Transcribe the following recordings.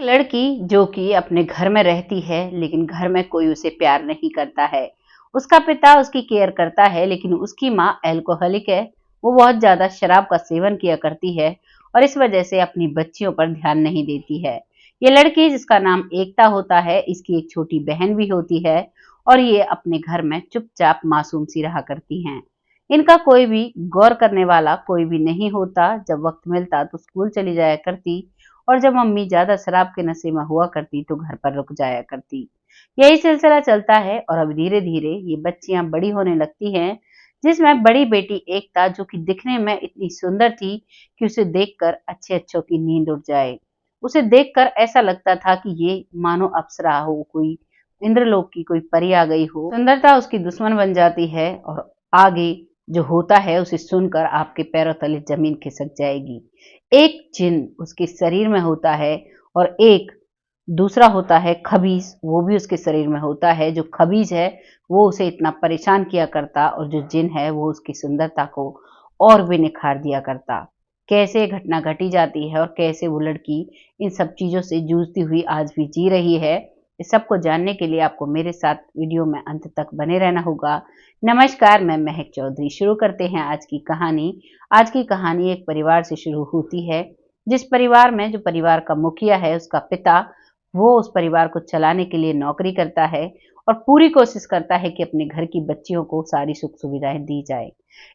लड़की जो कि अपने घर में रहती है लेकिन घर में कोई उसे प्यार नहीं करता है। उसका पिता उसकी केयर करता है लेकिन उसकी माँ अल्कोहलिक है। वो बहुत ज्यादा शराब का सेवन किया करती है और इस वजह से अपनी बच्चियों पर ध्यान नहीं देती है। ये लड़की जिसका नाम एकता होता है, इसकी एक छोटी बहन भी होती है और ये अपने घर में चुपचाप मासूम सी रहा करती हैं। इनका कोई भी गौर करने वाला कोई भी नहीं होता। जब वक्त मिलता तो स्कूल चली जाया करती और जब मम्मी ज्यादा शराब के नशे में हुआ करती तो घर पर रुक जाया करती। यही सिलसिला चलता है और अब धीरे धीरे ये बच्चियां बड़ी होने लगती हैं, जिसमें बड़ी बेटी एकता जो कि दिखने में इतनी सुंदर थी कि उसे देखकर अच्छे अच्छों की नींद उड़ जाए। उसे देखकर ऐसा लगता था कि ये मानो अप्सरा हो, कोई इंद्रलोक की कोई परी आ गई हो। सुंदरता उसकी दुश्मन बन जाती है और आगे जो होता है उसे सुनकर आपके पैरों तले जमीन खिसक जाएगी। एक जिन उसके शरीर में होता है और एक दूसरा होता है खबीज, वो भी उसके शरीर में होता है। जो खबीज है वो उसे इतना परेशान किया करता और जो जिन है वो उसकी सुंदरता को और भी निखार दिया करता। कैसे ये घटना घटी जाती है और कैसे वो लड़की इन सब चीजों से जूझती हुई आज भी जी रही है, इस सबको जानने के लिए आपको मेरे साथ वीडियो में अंत तक बने रहना होगा। नमस्कार, मैं महक चौधरी। शुरू करते हैं आज की कहानी। आज की कहानी एक परिवार से शुरू होती है, जिस परिवार में जो परिवार का मुखिया है, उसका पिता, वो उस परिवार को चलाने के लिए नौकरी करता है और पूरी कोशिश करता है कि अपने घर की बच्चियों को सारी सुख सुविधाएं दी जाए।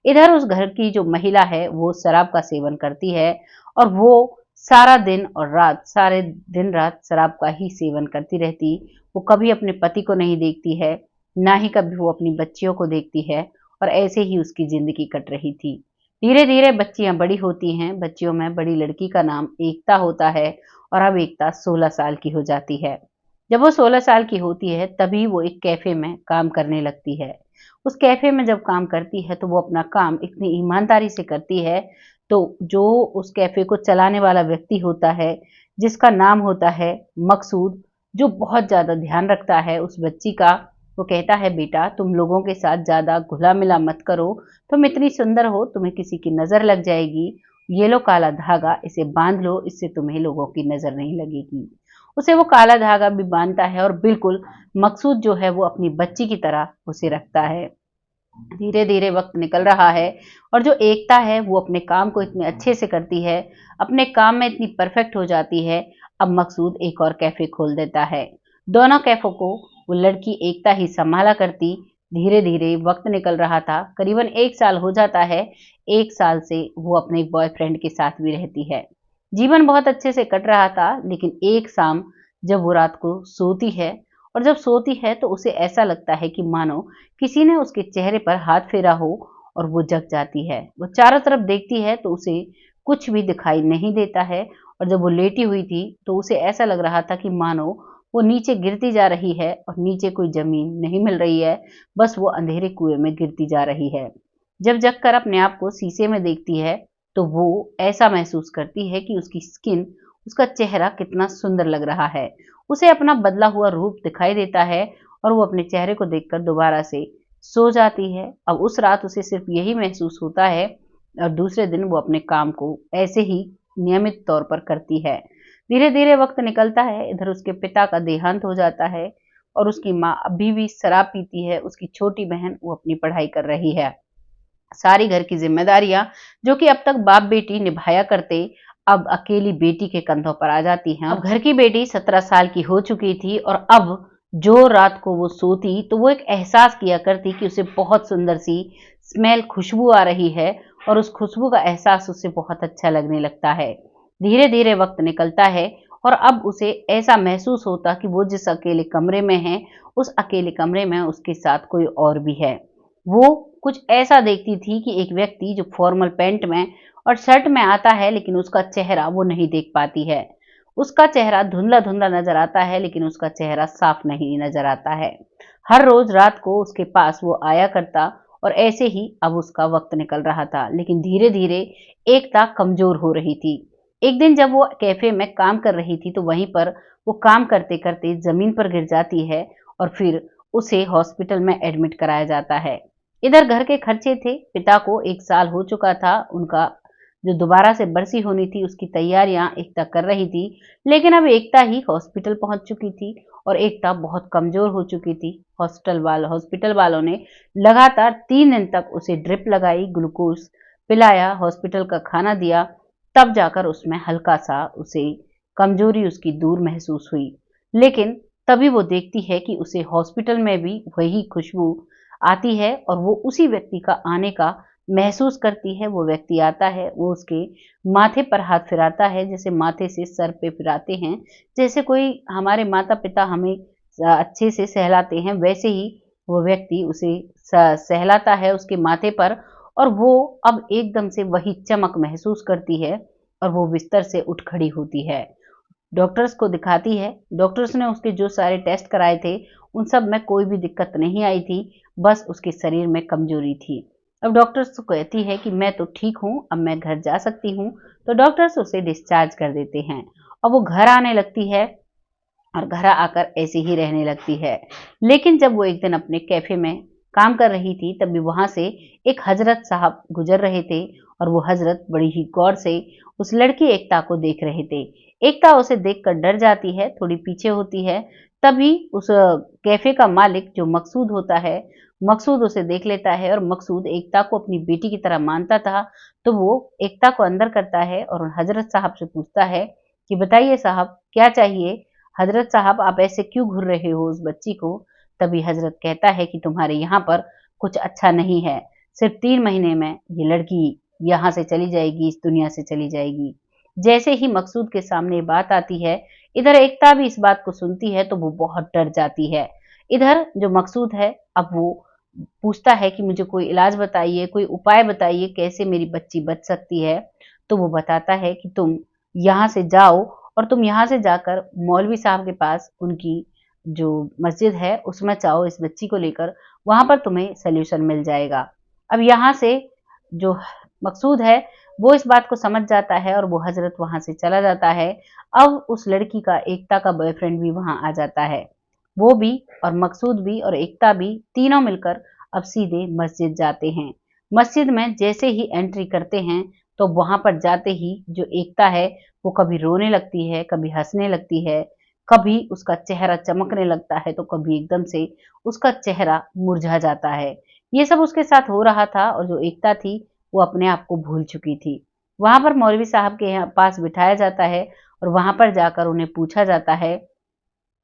इधर उस घर की जो महिला है वो शराब का सेवन करती है और वो सारा दिन और रात, सारे दिन रात शराब का ही सेवन करती रहती। वो कभी अपने पति को नहीं देखती है, ना ही कभी वो अपनी बच्चियों को देखती है और ऐसे ही उसकी जिंदगी कट रही थी। धीरे धीरे बच्चियां बड़ी होती हैं। बच्चियों में बड़ी लड़की का नाम एकता होता है और अब एकता 16 साल की हो जाती है। जब वो 16 साल की होती है तभी वो एक कैफे में काम करने लगती है। उस कैफे में जब काम करती है तो वो अपना काम इतनी ईमानदारी से करती है, तो जो उस कैफे को चलाने वाला व्यक्ति होता है, जिसका नाम होता है मकसूद, जो बहुत ज्यादा ध्यान रखता है उस बच्ची का, वो कहता है, बेटा तुम लोगों के साथ ज्यादा घुला मिला मत करो, तुम इतनी सुंदर हो, तुम्हें किसी की नजर लग जाएगी। ये लो काला धागा, इसे बांध लो, इससे तुम्हें लोगों की नजर नहीं लगेगी। उसे वो काला धागा भी बांधता है और बिल्कुल मकसूद जो है वो अपनी बच्ची की तरह उसे रखता है। धीरे धीरे वक्त निकल रहा है और जो एकता है वो अपने काम को इतने अच्छे से करती है, अपने काम में इतनी परफेक्ट हो जाती है। अब मकसूद एक और कैफे खोल देता है। दोनों कैफों को वो लड़की एकता ही संभाला करती। धीरे धीरे वक्त निकल रहा था, करीबन 1 साल हो जाता है। 1 साल से वो अपने बॉयफ्रेंड के साथ भी रहती है। जीवन बहुत अच्छे से कट रहा था, लेकिन एक शाम जब वो रात को सोती है और जब सोती है तो उसे ऐसा लगता है कि मानो किसी ने उसके चेहरे पर हाथ फेरा हो और वो जग जाती है। वो चारों तरफ देखती है तो उसे कुछ भी दिखाई नहीं देता है और जब वो लेटी हुई थी तो उसे ऐसा लग रहा था कि मानो वो नीचे गिरती जा रही है और नीचे कोई जमीन नहीं मिल रही है, बस वो अंधेरे कुएं में गिरती जा रही है। जब जगकर अपने आप को शीशे में देखती है तो वो ऐसा महसूस करती है कि उसकी स्किन, उसका चेहरा कितना सुंदर लग रहा है। उसे अपना बदला हुआ रूप दिखाई देता है और वो अपने चेहरे को देखकर दोबारा से सो जाती है। अब उस रात उसे सिर्फ यही महसूस होता है और दूसरे दिन वो अपने काम को ऐसे ही नियमित तौर पर करती है। धीरे धीरे वक्त निकलता है। इधर उसके पिता का देहांत हो जाता है और उसकी माँ अभी भी शराब पीती है। उसकी छोटी बहन वो अपनी पढ़ाई कर रही है। सारी घर की जिम्मेदारियां जो कि अब तक बाप बेटी निभाया करते, अब अकेली बेटी के कंधों पर आ जाती हैं। अब घर की बेटी 17 साल की हो चुकी थी और अब जो रात को वो सोती तो वो एक एहसास किया करती कि उसे बहुत सुंदर सी स्मेल, खुशबू आ रही है और उस खुशबू का एहसास उसे बहुत अच्छा लगने लगता है। धीरे धीरे वक्त निकलता है और अब उसे ऐसा महसूस होता कि वो जिस अकेले कमरे में है, उस अकेले कमरे में उसके साथ कोई और भी है। वो कुछ ऐसा देखती थी कि एक व्यक्ति जो फॉर्मल पैंट में और शर्ट में आता है, लेकिन उसका चेहरा वो नहीं देख पाती है। उसका चेहरा धुंधला धुंधला नजर आता है, लेकिन उसका चेहरा साफ नहीं नजर आता है। हर रोज रात को उसके पास वो आया करता और ऐसे ही अब उसका वक्त निकल रहा था, लेकिन धीरे धीरे एकता कमजोर हो रही थी। एक दिन जब वो कैफे में काम कर रही थी तो वहीं पर वो काम करते करते जमीन पर गिर जाती है और फिर उसे हॉस्पिटल में एडमिट कराया जाता है। इधर घर के खर्चे थे। पिता को 1 साल हो चुका था उनका जो दोबारा से बरसी होनी थी उसकी तैयारियां एकता कर रही थी। लेकिन अब एकता ही हॉस्पिटल पहुंच चुकी थी और एकता बहुत कमजोर हो चुकी थी। हॉस्पिटल वालों ने लगातार 3 दिन तक उसे ड्रिप लगाई, ग्लूकोज पिलाया, हॉस्पिटल का खाना दिया, तब जाकर उसमें हल्का सा उसे कमजोरी उसकी दूर महसूस हुई। लेकिन तभी वो देखती है कि उसे हॉस्पिटल में भी वही खुशबू आती है और वो उसी व्यक्ति का आने का महसूस करती है। वो व्यक्ति आता है, वो उसके माथे पर हाथ फिराता है, जैसे माथे से सर पे फिराते हैं, जैसे कोई हमारे माता पिता हमें अच्छे से सहलाते हैं, वैसे ही वो व्यक्ति उसे सहलाता है उसके माथे पर। और वो अब एकदम से वही चमक महसूस करती है और वो बिस्तर से उठ खड़ी होती है, डॉक्टर्स को दिखाती है। डॉक्टर्स ने उसके जो सारे टेस्ट कराए थे उन सब में कोई भी दिक्कत नहीं आई थी, बस उसके शरीर में कमजोरी थी। अब डॉक्टर्स को कहती है कि मैं तो ठीक हूँ, अब मैं घर जा सकती हूँ। तो डॉक्टर्स उसे डिस्चार्ज कर देते हैं और वो घर आने लगती है और घर आकर ऐसे ही रहने लगती है। लेकिन जब वो एक दिन अपने कैफे में काम कर रही थी तभी वहां से एक हजरत साहब गुजर रहे थे और वो हजरत बड़ी ही गौर से उस लड़की एकता को देख रहे थे। एकता उसे देखकर डर जाती है, थोड़ी पीछे होती है। तभी उस कैफे का मालिक जो मकसूद होता है, मकसूद उसे देख लेता है और मकसूद एकता को अपनी बेटी की तरह मानता था। तो वो एकता को अंदर करता है और हजरत साहब से पूछता है कि बताइए साहब क्या चाहिए। हजरत साहब आप ऐसे क्यों घूर रहे हो उस बच्ची को। तभी हजरत कहता है कि तुम्हारे यहाँ पर कुछ अच्छा नहीं है, सिर्फ 3 महीने में ये लड़की यहाँ से चली जाएगी, इस दुनिया से चली जाएगी। जैसे ही मकसूद के सामने ये बात आती है, इधर एकता भी इस बात को सुनती है तो वो बहुत डर जाती है। इधर जो मकसूद है अब वो पूछता है कि मुझे कोई इलाज बताइए, कोई उपाय बताइए कैसे मेरी बच्ची बच सकती है। तो वो बताता है कि तुम यहाँ से जाओ और तुम यहाँ से जाकर मौलवी साहब के पास, उनकी जो मस्जिद है उसमें जाओ इस बच्ची को लेकर, वहां पर तुम्हें सोल्यूशन मिल जाएगा। अब यहाँ से जो मकसूद है वो इस बात को समझ जाता है और वो हजरत वहां से चला जाता है। अब उस लड़की का, एकता का बॉयफ्रेंड भी वहां आ जाता है। वो भी और मकसूद भी और एकता भी तीनों मिलकर अब सीधे मस्जिद जाते हैं। मस्जिद में जैसे ही एंट्री करते हैं तो वहां पर जाते ही जो एकता है वो कभी रोने लगती है, कभी हंसने लगती है, कभी उसका चेहरा चमकने लगता है तो कभी एकदम से उसका चेहरा मुरझा जाता है। ये सब उसके साथ हो रहा था और जो एकता थी वो अपने आप को भूल चुकी थी। वहां पर मौलवी साहब के यहाँ पास बिठाया जाता है और वहां पर जाकर उन्हें पूछा जाता है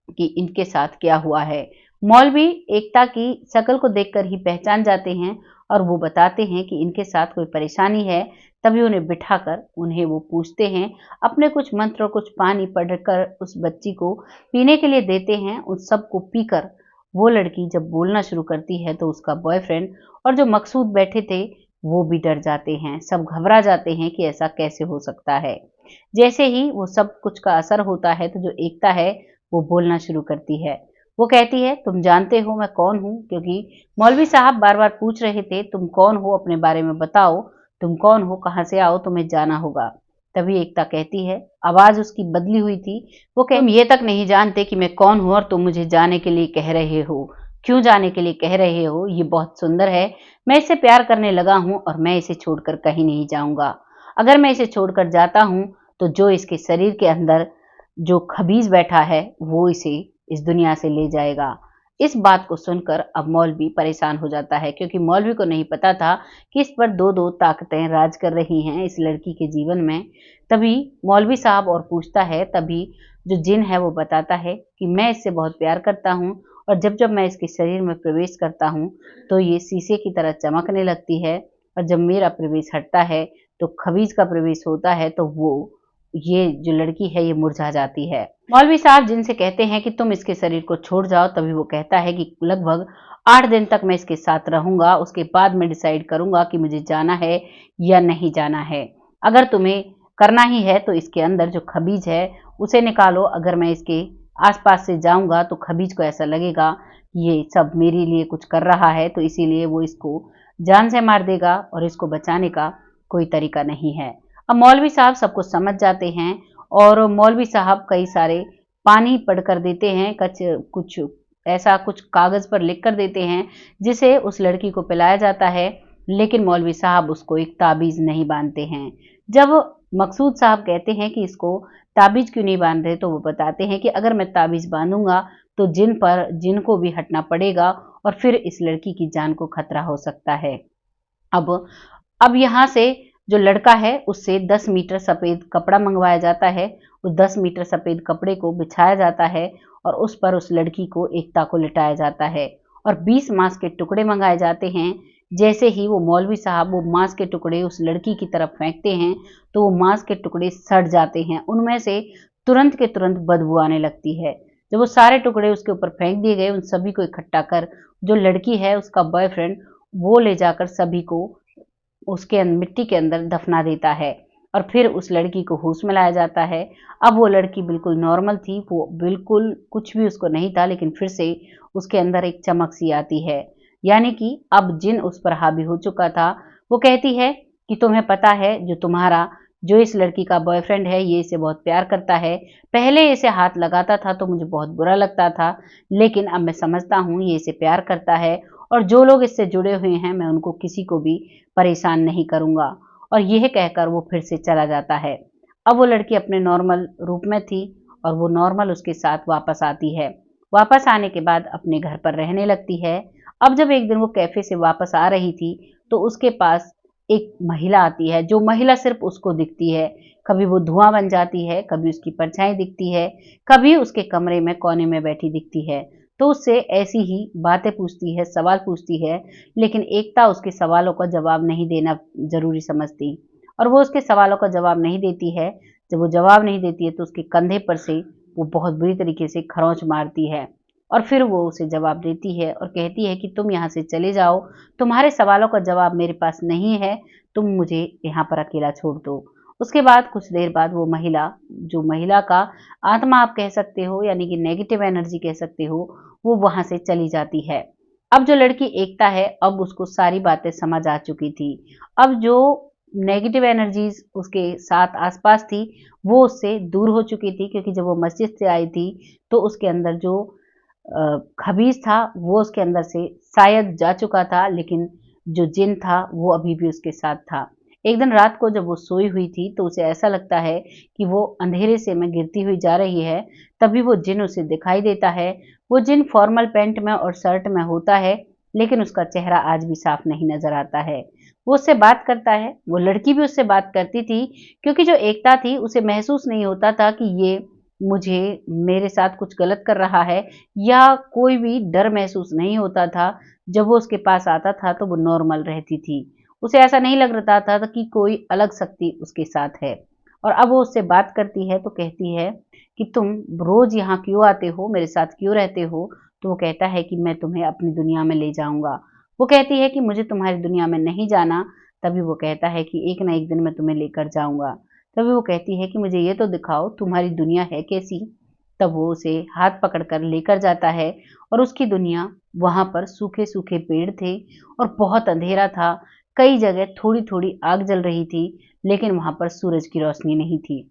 कि इनके साथ क्या हुआ है। मौलवी एकता की शक्ल को देखकर ही पहचान जाते हैं और वो बताते हैं कि इनके साथ कोई परेशानी है। तभी उन्हें बिठाकर उन्हें वो पूछते हैं, अपने कुछ मंत्र और कुछ पानी पढ़कर उस बच्ची को पीने के लिए देते हैं। उस सब को पीकर वो लड़की जब बोलना शुरू करती है तो उसका बॉयफ्रेंड और जो मकसूद बैठे थे वो भी डर जाते हैं, सब घबरा जाते हैं कि ऐसा कैसे हो सकता है। जैसे ही वो सब कुछ का असर होता है तो जो एकता है वो बोलना शुरू करती है। वो कहती है तुम जानते हो मैं कौन हूँ, क्योंकि मौलवी साहब बार बार पूछ रहे थे तुम कौन हो, अपने बारे में बताओ, तुम कौन हो, कहाँ से आओ, तुम्हें जाना होगा। तभी एकता कहती है, आवाज उसकी बदली हुई थी, वो कहती तुम ये तक नहीं जानते कि मैं कौन हूँ और तुम मुझे जाने के लिए कह रहे हो। क्यों जाने के लिए कह रहे हो, ये बहुत सुंदर है, मैं इससे प्यार करने लगा हूँ और मैं इसे छोड़कर कहीं नहीं जाऊंगा। अगर मैं इसे छोड़कर जाता हूँ तो जो इसके शरीर के अंदर जो खबीज बैठा है वो इसे इस दुनिया से ले जाएगा। इस बात को सुनकर अब मौलवी परेशान हो जाता है, क्योंकि मौलवी को नहीं पता था कि इस पर दो दो ताकतें राज कर रही हैं इस लड़की के जीवन में। तभी मौलवी साहब और पूछता है, तभी जो जिन है वो बताता है कि मैं इससे बहुत प्यार करता हूँ और जब जब मैं इसके शरीर में प्रवेश करता हूँ तो ये शीशे की तरह चमकने लगती है और जब मेरा प्रवेश हटता है तो खबीज का प्रवेश होता है तो वो ये जो लड़की है ये मुरझा जाती है। मौलवी साहब जिनसे कहते हैं कि तुम इसके शरीर को छोड़ जाओ, तभी वो कहता है कि लगभग 8 दिन तक मैं इसके साथ रहूंगा, उसके बाद मैं डिसाइड करूंगा कि मुझे जाना है या नहीं जाना है। अगर तुम्हें करना ही है तो इसके अंदर जो खबीज है उसे निकालो। अगर मैं इसके आसपास से जाऊंगा तो खबीज को ऐसा लगेगा ये सब मेरे लिए कुछ कर रहा है, तो इसीलिए वो इसको जान से मार देगा और इसको बचाने का कोई तरीका नहीं है। अब मौलवी साहब सब कुछ समझ जाते हैं और मौलवी साहब कई सारे पानी पढ़ कर देते हैं, कुछ ऐसा कुछ कागज पर लिख कर देते हैं जिसे उस लड़की को पिलाया जाता है। लेकिन मौलवी साहब उसको एक ताबीज नहीं बांधते हैं। जब मकसूद साहब कहते हैं कि इसको ताबीज क्यों नहीं बांध रहे, तो वो बताते हैं कि अगर मैं ताबीज बांधूंगा तो जिन को भी हटना पड़ेगा और फिर इस लड़की की जान को खतरा हो सकता है। अब अब यहाँ से जो लड़का है उससे 10 मीटर सफेद कपड़ा मंगवाया जाता है। उस 10 मीटर सफेद कपड़े को बिछाया जाता है और उस पर उस लड़की को, एकता को लिटाया जाता है और 20 मांस के टुकड़े मंगाए जाते हैं। जैसे ही वो मौलवी साहब वो मांस के टुकड़े उस लड़की की तरफ फेंकते हैं तो वो मांस के टुकड़े सड़ जाते हैं, उनमें से तुरंत के तुरंत बदबू आने लगती है। जब वो सारे टुकड़े उसके ऊपर फेंक दिए गए, उन सभी को इकट्ठा कर जो लड़की है उसका बॉयफ्रेंड वो ले जाकर सभी को उसके मिट्टी के अंदर दफना देता है और फिर उस लड़की को होश में लाया जाता है। अब वो लड़की बिल्कुल नॉर्मल थी, वो बिल्कुल कुछ भी उसको नहीं था, लेकिन फिर से उसके अंदर एक चमक सी आती है, यानी कि अब जिन उस पर हावी हो चुका था। वो कहती है कि तुम्हें पता है जो इस लड़की का बॉयफ्रेंड है ये इसे बहुत प्यार करता है। पहले इसे हाथ लगाता था तो मुझे बहुत बुरा लगता था, लेकिन अब मैं समझता हूँ ये इसे प्यार करता है और जो लोग इससे जुड़े हुए हैं मैं उनको किसी को भी परेशान नहीं करूंगा। और यह कहकर वो फिर से चला जाता है। अब वो लड़की अपने नॉर्मल रूप में थी और वो नॉर्मल उसके साथ वापस आती है। वापस आने के बाद अपने घर पर रहने लगती है। अब जब एक दिन वो कैफे से वापस आ रही थी तो उसके पास एक महिला आती है, जो महिला सिर्फ उसको दिखती है। कभी वो धुआं बन जाती है, कभी उसकी परछाई दिखती है, कभी उसके कमरे में कोने में बैठी दिखती है। तो उससे ऐसी ही बातें पूछती है, सवाल पूछती है, लेकिन एकता उसके सवालों का जवाब नहीं देना जरूरी समझती और वो उसके सवालों का जवाब नहीं देती है। जब वो जवाब नहीं देती है तो उसके कंधे पर से वो बहुत बुरी तरीके से खरोंच मारती है और फिर वो उसे जवाब देती है और कहती है कि तुम यहाँ से चले जाओ, तुम्हारे सवालों का जवाब मेरे पास नहीं है, तुम मुझे यहाँ पर अकेला छोड़ दो। उसके बाद कुछ देर बाद वो महिला, जो महिला का आत्मा आप कह सकते हो, यानी कि नेगेटिव एनर्जी कह सकते हो, वो वहां से चली जाती है। अब जो लड़की एकता है, अब उसको सारी बातें समझ आ चुकी थी। अब जो नेगेटिव एनर्जीज उसके साथ आसपास थी वो उससे दूर हो चुकी थी, क्योंकि जब वो मस्जिद से आई थी तो उसके अंदर जो खबीज था वो उसके अंदर से शायद जा चुका था, लेकिन जो जिन था वो अभी भी उसके साथ था। एक दिन रात को जब वो सोई हुई थी तो उसे ऐसा लगता है कि वो अंधेरे से में गिरती हुई जा रही है। तभी वो जिन उसे दिखाई देता है। वो जिन फॉर्मल पैंट में और शर्ट में होता है, लेकिन उसका चेहरा आज भी साफ नहीं नजर आता है। वो उससे बात करता है, वो लड़की भी उससे बात करती थी, क्योंकि जो एकता थी उसे महसूस नहीं होता था कि ये मुझे मेरे साथ कुछ गलत कर रहा है, या कोई भी डर महसूस नहीं होता था। जब वो उसके पास आता था तो वो नॉर्मल रहती थी। उसे ऐसा नहीं लग रहा था कि कोई अलग शक्ति उसके साथ है। और अब वो उससे बात करती है तो कहती है कि तुम रोज यहाँ क्यों आते हो, मेरे साथ क्यों रहते हो? तो वो कहता है कि मैं तुम्हें अपनी दुनिया में ले जाऊंगा। वो कहती है कि मुझे तुम्हारी दुनिया में नहीं जाना। तभी वो कहता है कि एक ना एक दिन मैं तुम्हें लेकर जाऊंगा। तभी वो कहती है कि मुझे ये तो दिखाओ तुम्हारी दुनिया है कैसी। तब वो उसे हाथ पकड़कर लेकर जाता है और उसकी दुनिया, वहां पर सूखे सूखे पेड़ थे और बहुत अंधेरा था। कई जगह थोड़ी थोड़ी आग जल रही थी, लेकिन वहां पर सूरज की रोशनी नहीं थी।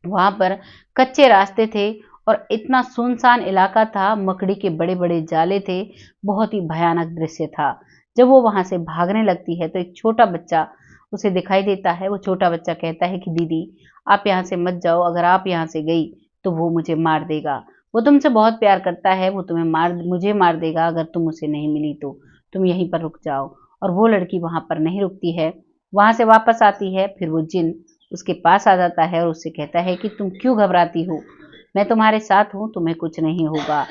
वहां पर कच्चे रास्ते थे और इतना सुनसान इलाका था, मकड़ी के बड़े बड़े जाले थे। बहुत ही भयानक दृश्य था। जब वो वहां से भागने लगती है तो एक छोटा बच्चा उसे दिखाई देता है। वो छोटा बच्चा कहता है कि दीदी आप यहाँ से मत जाओ, अगर आप यहाँ से गई तो वो मुझे मार देगा। वो तुमसे बहुत प्यार करता है, वो मुझे मार देगा अगर तुम उसे नहीं मिली तो। तुम यहीं पर रुक जाओ। और वो लड़की वहां पर नहीं रुकती है, वहां से वापस आती है। फिर वो जिन उसके पास आ जाता है और उससे कहता है कि तुम क्यों घबराती हो, मैं तुम्हारे साथ हूं, तुम्हें कुछ नहीं होगा।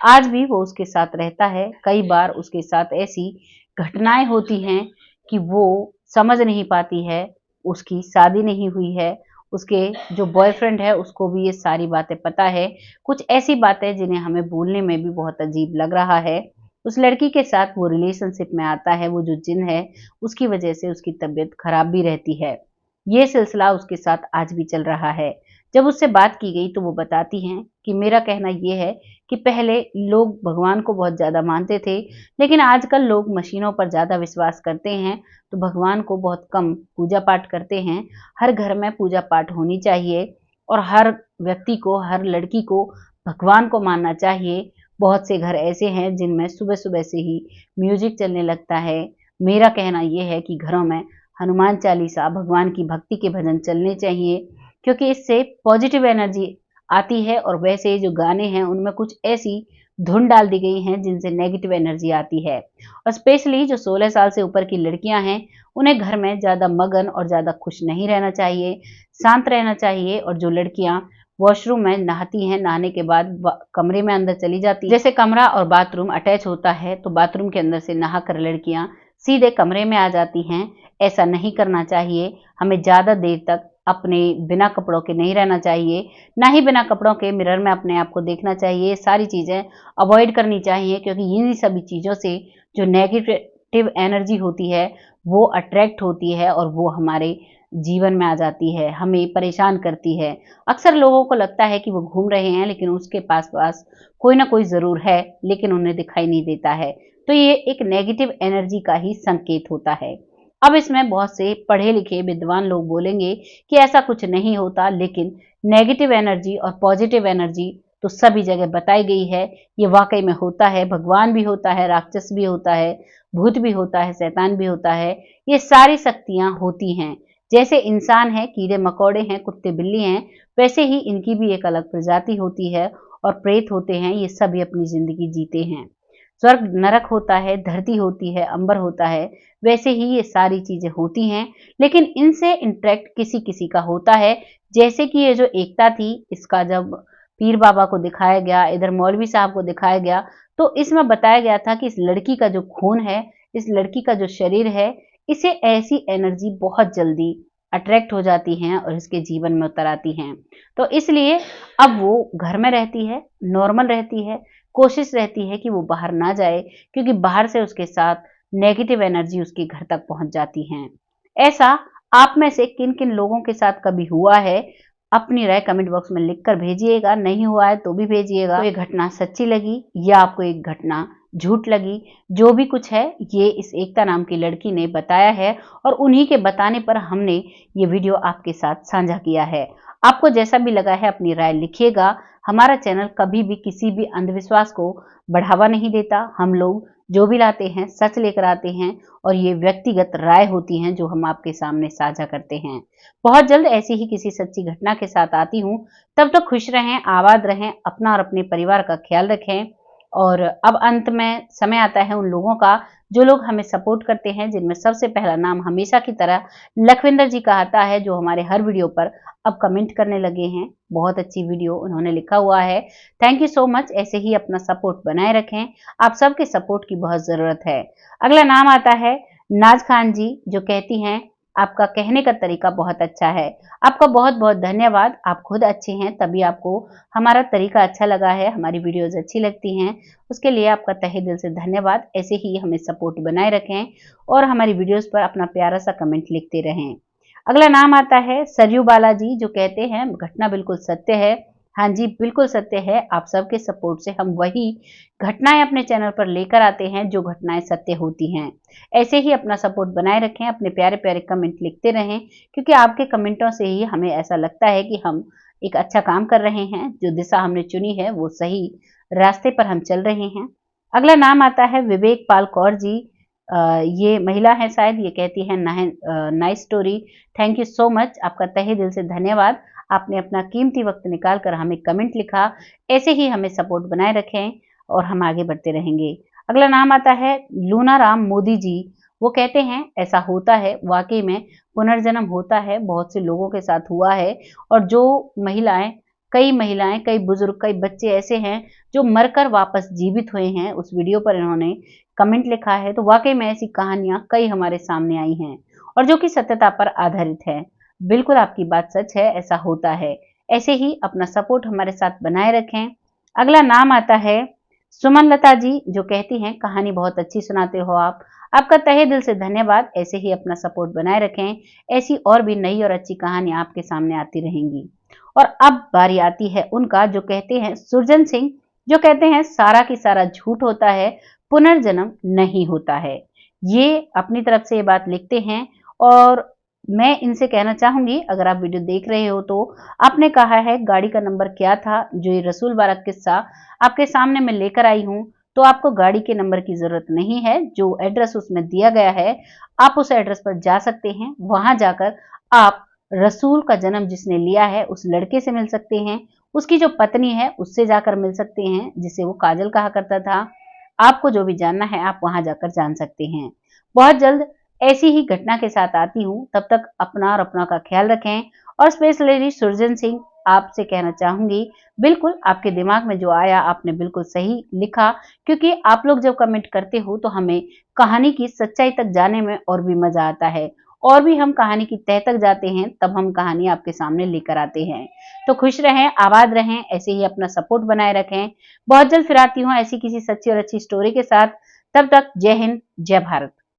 आज भी वो उसके साथ रहता है। कई बार उसके साथ ऐसी घटनाएं होती हैं कि वो समझ नहीं पाती है, उसकी शादी नहीं हुई है, उसके जो बॉयफ्रेंड है उसको भी ये सारी बातें पता है। कुछ ऐसी बातें जिन्हें हमें बोलने में भी बहुत अजीब लग रहा है। उस लड़की के साथ वो रिलेशनशिप में आता है, वो जो जिन है उसकी वजह से उसकी तबीयत खराब भी रहती है। ये सिलसिला उसके साथ आज भी चल रहा है। जब उससे बात की गई तो वो बताती हैं कि मेरा कहना ये है कि पहले लोग भगवान को बहुत ज़्यादा मानते थे, लेकिन आजकल लोग मशीनों पर ज़्यादा विश्वास करते हैं, तो भगवान को बहुत कम पूजा पाठ करते हैं। हर घर में पूजा पाठ होनी चाहिए और हर व्यक्ति को, हर लड़की को भगवान को मानना चाहिए। बहुत से घर ऐसे हैं जिनमें सुबह सुबह से ही म्यूजिक चलने लगता है। मेरा कहना यह है कि घरों में हनुमान चालीसा, भगवान की भक्ति के भजन चलने चाहिए, क्योंकि इससे पॉजिटिव एनर्जी आती है। और वैसे जो गाने हैं उनमें कुछ ऐसी धुन डाल दी गई हैं जिनसे नेगेटिव एनर्जी आती है। और स्पेशली जो 16 साल से ऊपर की लड़कियां हैं, उन्हें घर में ज़्यादा मगन और ज़्यादा खुश नहीं रहना चाहिए, शांत रहना चाहिए। और जो लड़कियां वॉशरूम में नहाती हैं, नहाने के बाद कमरे में अंदर चली जाती, जैसे कमरा और बाथरूम अटैच होता है तो बाथरूम के अंदर से नहाकर लड़कियां सीधे कमरे में आ जाती हैं। ऐसा नहीं करना चाहिए। हमें ज़्यादा देर तक अपने बिना कपड़ों के नहीं रहना चाहिए, ना ही बिना कपड़ों के मिरर में अपने आप को देखना चाहिए। सारी चीज़ें अवॉइड करनी चाहिए, क्योंकि इन्हीं सभी चीज़ों से जो नेगेटिव एनर्जी होती है वो अट्रैक्ट होती है और वो हमारे जीवन में आ जाती है, हमें परेशान करती है। अक्सर लोगों को लगता है कि वो घूम रहे हैं, लेकिन उसके पास पास कोई ना कोई ज़रूर है, लेकिन उन्हें दिखाई नहीं देता है। तो ये एक नेगेटिव एनर्जी का ही संकेत होता है। अब इसमें बहुत से पढ़े लिखे विद्वान लोग बोलेंगे कि ऐसा कुछ नहीं होता, लेकिन नेगेटिव एनर्जी और पॉजिटिव एनर्जी तो सभी जगह बताई गई है। ये वाकई में होता है। भगवान भी होता है, राक्षस भी होता है, भूत भी होता है, शैतान भी होता है। ये सारी शक्तियां होती हैं। जैसे इंसान है, कीड़े मकोड़े हैं, कुत्ते बिल्ली हैं, वैसे ही इनकी भी एक अलग प्रजाति होती है। और प्रेत होते हैं, ये सभी अपनी जिंदगी जीते हैं। स्वर्ग नरक होता है, धरती होती है, अंबर होता है, वैसे ही ये सारी चीजें होती हैं। लेकिन इनसे इंटरेक्ट किसी किसी का होता है। जैसे कि ये जो एकता थी, इसका जब पीर बाबा को दिखाया गया, इधर मौलवी साहब को दिखाया गया, तो इसमें बताया गया था कि इस लड़की का जो खून है, इस लड़की का जो शरीर है, इसे ऐसी एनर्जी बहुत जल्दी अट्रैक्ट हो जाती हैं और इसके जीवन में उतर आती हैं। तो इसलिए अब वो घर में रहती है, नॉर्मल रहती है, कोशिश रहती है कि वो बाहर ना जाए, क्योंकि बाहर से उसके साथ नेगेटिव एनर्जी उसके घर तक पहुंच जाती हैं। ऐसा आप में से किन किन लोगों के साथ कभी हुआ है, अपनी राय कमेंट बॉक्स में लिखकर भेजिएगा। नहीं हुआ है तो भी भेजिएगा। तो ये घटना सच्ची लगी या आपको एक घटना झूठ लगी, जो भी कुछ है ये इस एकता नाम की लड़की ने बताया है, और उन्हीं के बताने पर हमने ये वीडियो आपके साथ साझा किया है। आपको जैसा भी लगा है अपनी राय लिखिएगा। हमारा चैनल कभी भी किसी भी अंधविश्वास को बढ़ावा नहीं देता। हम लोग जो भी लाते हैं सच लेकर आते हैं, और ये व्यक्तिगत राय होती हैं जो हम आपके सामने साझा करते हैं। बहुत जल्द ऐसी ही किसी सच्ची घटना के साथ आती हूँ। तब तक खुश रहें, आबाद रहें, अपना और अपने परिवार का ख्याल रखें। और अब अंत में समय आता है उन लोगों का जो लोग हमें सपोर्ट करते हैं, जिनमें सबसे पहला नाम हमेशा की तरह लखविंदर जी का आता है, जो हमारे हर वीडियो पर अब कमेंट करने लगे हैं। बहुत अच्छी वीडियो उन्होंने लिखा हुआ है। Thank you so much. ऐसे ही अपना सपोर्ट बनाए रखें, आप सबके सपोर्ट की बहुत ज़रूरत है। अगला नाम आता है नाज खान जी, जो कहती हैं आपका कहने का तरीका बहुत अच्छा है। आपका बहुत बहुत धन्यवाद। आप खुद अच्छे हैं तभी आपको हमारा तरीका अच्छा लगा है, हमारी वीडियोज़ अच्छी लगती हैं, उसके लिए आपका तहे दिल से धन्यवाद। ऐसे ही हमें सपोर्ट बनाए रखें और हमारी वीडियोज़ पर अपना प्यारा सा कमेंट लिखते रहें। अगला नाम आता है सरयू बालाजी, जो कहते हैं घटना बिल्कुल सत्य है। हाँ जी, बिल्कुल सत्य है। आप सबके सपोर्ट से हम वही घटनाएं अपने चैनल पर लेकर आते हैं जो घटनाएं सत्य होती हैं। ऐसे ही अपना सपोर्ट बनाए रखें, अपने प्यारे प्यारे कमेंट लिखते रहें, क्योंकि आपके कमेंटों से ही हमें ऐसा लगता है कि हम एक अच्छा काम कर रहे हैं, जो दिशा हमने चुनी है वो सही रास्ते पर हम चल रहे हैं। अगला नाम आता है विवेक पाल कौर जी। ये महिला है शायद। ये कहती है nice story, thank you so much. आपका तहे दिल से धन्यवाद। आपने अपना कीमती वक्त निकाल कर हमें कमेंट लिखा। ऐसे ही हमें सपोर्ट बनाए रखें और हम आगे बढ़ते रहेंगे। अगला नाम आता है लूना राम मोदी जी। वो कहते हैं ऐसा होता है, वाकई में पुनर्जन्म होता है, बहुत से लोगों के साथ हुआ है। और जो महिलाएं, कई बुजुर्ग, कई बच्चे ऐसे हैं जो मरकर वापस जीवित हुए हैं। उस वीडियो पर इन्होंने कमेंट लिखा है। तो वाकई में ऐसी कहानियां कई हमारे सामने आई हैं और जो कि सत्यता पर आधारित है। बिल्कुल आपकी बात सच है, ऐसा होता है। ऐसे ही अपना सपोर्ट हमारे साथ बनाए रखें। अगला नाम आता है सुमन लता जी, जो कहती हैं कहानी बहुत अच्छी सुनाते हो आप, आपका तहे दिल से धन्यवाद। ऐसे ही अपना सपोर्ट बनाए रखें। ऐसी और भी नई और अच्छी कहानी आपके सामने आती रहेंगी। और अब बारी आती है उनका, जो कहते हैं सुरजन सिंह, जो कहते हैं सारा की सारा झूठ होता है, पुनर्जन्म नहीं होता है। ये अपनी तरफ से ये बात लिखते हैं और मैं इनसे कहना चाहूंगी, अगर आप वीडियो देख रहे हो तो आपने कहा है गाड़ी का नंबर क्या था, जो ये रसूल बारक किस्सा आपके सामने मैं लेकर आई हूँ, तो आपको गाड़ी के नंबर की जरूरत नहीं है। जो एड्रेस उसमें दिया गया है आप उस एड्रेस पर जा सकते हैं। वहां जाकर आप रसूल का जन्म जिसने लिया है उस लड़के से मिल सकते हैं। उसकी जो पत्नी है उससे जाकर मिल सकते हैं, जिसे वो काजल कहा करता था। आपको जो भी जानना है आप वहां जाकर जान सकते हैं। बहुत जल्द ऐसी ही घटना के साथ आती हूँ। तब तक अपना और अपना का ख्याल रखें। और स्पेस लेडी सुरजन सिंह आपसे कहना चाहूंगी, बिल्कुल आपके दिमाग में जो आया आपने बिल्कुल सही लिखा, क्योंकि आप लोग जब कमेंट करते हो तो हमें कहानी की सच्चाई तक जाने में और भी मजा आता है। और भी हम कहानी की तह तक जाते हैं, तब हम कहानी आपके सामने लेकर आते हैं। तो खुश रहें, आबाद रहें, ऐसे ही अपना सपोर्ट बनाए रखें। बहुत जल्द फिर आती हूँ ऐसी किसी सच्ची और अच्छी स्टोरी के साथ। तब तक जय हिंद, जय भारत।